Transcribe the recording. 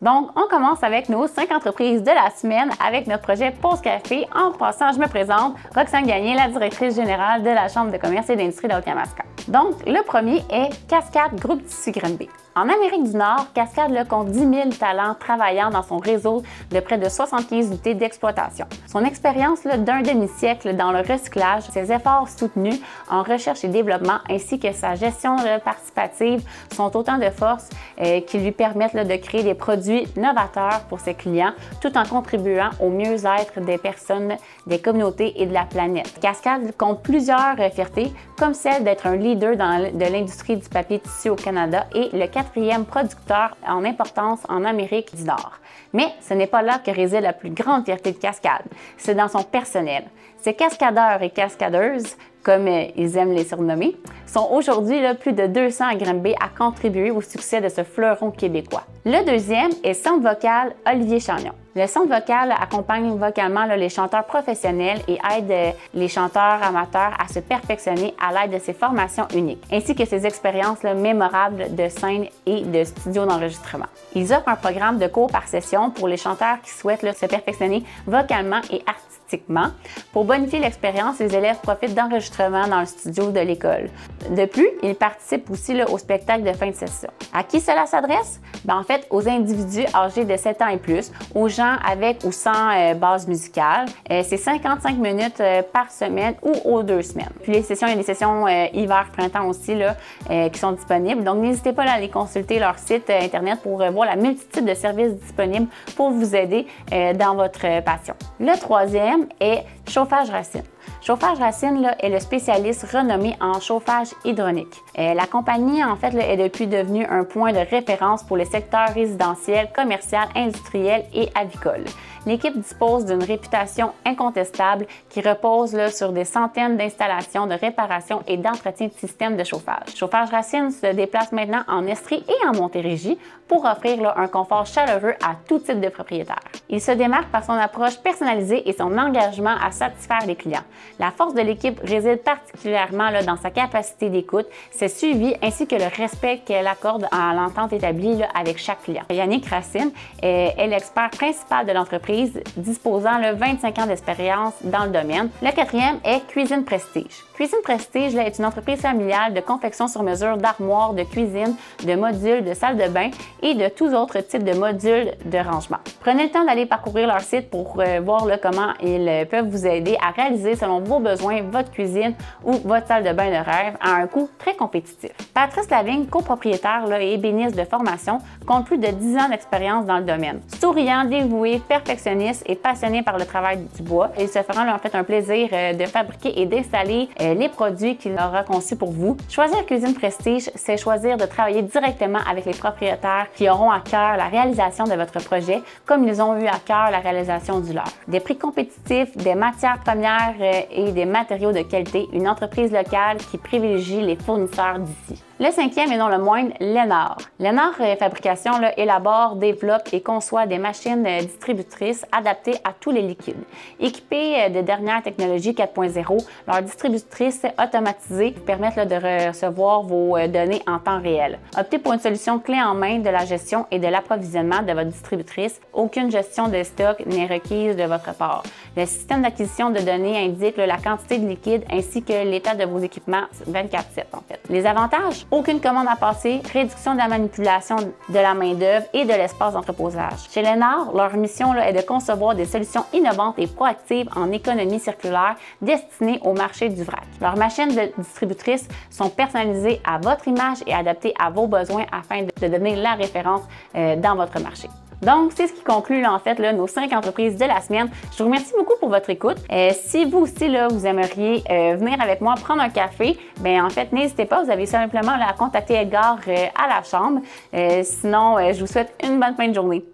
Donc, on commence avec nos 5 entreprises de la semaine avec notre projet Pause Café. En passant, je me présente, Roxane Gagné, la directrice générale de la Chambre de commerce et d'industrie d'Haute-Yamaska. Donc, le premier est Cascade Groupe Tissu Granby. En Amérique du Nord, Cascade compte 10 000 talents travaillant dans son réseau de près de 75 unités d'exploitation. Son expérience d'un demi-siècle dans le recyclage, ses efforts soutenus en recherche et développement ainsi que sa gestion participative sont autant de forces qui lui permettent de créer des produits novateurs pour ses clients tout en contribuant au mieux-être des personnes, des communautés et de la planète. Cascade compte plusieurs fiertés comme celle d'être un leader de l'industrie du papier tissu au Canada et le 4e producteur en importance en Amérique du Nord. Mais ce n'est pas là que réside la plus grande fierté de Cascade, c'est dans son personnel. Ses cascadeurs et cascadeuses, comme ils aiment les surnommer, sont aujourd'hui plus de 200 à Granby à contribuer au succès de ce fleuron québécois. Le deuxième est Centre vocal Olivier Chagnon. Le centre vocal accompagne vocalement les chanteurs professionnels et aide les chanteurs amateurs à se perfectionner à l'aide de ses formations uniques, ainsi que ses expériences mémorables de scène et de studio d'enregistrement. Ils offrent un programme de cours par session pour les chanteurs qui souhaitent se perfectionner vocalement et artistiquement. Pour bonifier l'expérience, les élèves profitent d'enregistrements dans le studio de l'école. De plus, ils participent aussi au spectacle de fin de session. À qui cela s'adresse? En fait, aux individus âgés de 7 ans et plus, aux gens avec ou sans base musicale. C'est 55 minutes par semaine ou aux 2 semaines. Puis il y a des sessions hiver-printemps aussi qui sont disponibles. Donc, n'hésitez pas à aller consulter leur site Internet pour voir la multitude de services disponibles pour vous aider dans votre passion. Le troisième est Chauffage Racine. Chauffage Racine est le spécialiste renommé en chauffage hydronique. La compagnie, en fait, est depuis devenue un point de référence pour les secteurs résidentiels, commercial, industriel et avicole. L'équipe dispose d'une réputation incontestable qui repose sur des centaines d'installations de réparation et d'entretien de systèmes de chauffage. Chauffage Racine se déplace maintenant en Estrie et en Montérégie pour offrir un confort chaleureux à tout type de propriétaire. Il se démarque par son approche personnalisée et son engagement à satisfaire les clients. La force de l'équipe réside particulièrement dans sa capacité d'écoute, ses suivis ainsi que le respect qu'elle accorde à l'entente établie avec chaque client. Yannick Racine est l'expert principal de l'entreprise, disposant 25 ans d'expérience dans le domaine. Le quatrième est Cuisine Prestige. Cuisine Prestige est une entreprise familiale de confection sur mesure d'armoires, de cuisine, de modules, de salles de bain et de tous autres types de modules de rangement. Prenez le temps d'aller parcourir leur site pour voir comment ils peuvent vous aider à réaliser selon vos besoins votre cuisine ou votre salle de bain de rêve à un coût très compétitif. Patrice Lavigne, copropriétaire et ébéniste de formation, compte plus de 10 ans d'expérience dans le domaine. Souriant, dévoué, perfectionniste et passionné par le travail du bois, il se fera en fait un plaisir de fabriquer et d'installer les produits qu'il aura conçus pour vous. Choisir Cuisine Prestige, c'est choisir de travailler directement avec les propriétaires qui auront à cœur la réalisation de votre projet, comme ils ont eu à cœur la réalisation du leur. Des prix compétitifs, des matières premières et des matériaux de qualité, une entreprise locale qui privilégie les fournisseurs d'ici. Le cinquième et non le moindre, Lénard. Lénard Fabrication élabore, développe et conçoit des machines distributrices adaptées à tous les liquides. Équipées de dernières technologies 4.0, leurs distributrices automatisées permettent de recevoir vos données en temps réel. Optez pour une solution clé en main de la gestion et de l'approvisionnement de votre distributrice. Aucune gestion de stock n'est requise de votre part. Le système d'acquisition de données indique la quantité de liquide ainsi que l'état de vos équipements 24/7 en fait. Les avantages? Aucune commande à passer, réduction de la manipulation de la main-d'œuvre et de l'espace d'entreposage. Chez Lénard, leur mission est de concevoir des solutions innovantes et proactives en économie circulaire destinées au marché du vrac. Leurs machines distributrices sont personnalisées à votre image et adaptées à vos besoins afin de donner la référence dans votre marché. Donc, c'est ce qui conclut en fait nos 5 entreprises de la semaine. Je vous remercie beaucoup pour votre écoute. Si vous aussi, vous aimeriez venir avec moi prendre un café, en fait, n'hésitez pas. Vous avez simplement à contacter Edgar à la chambre. Sinon, je vous souhaite une bonne fin de journée.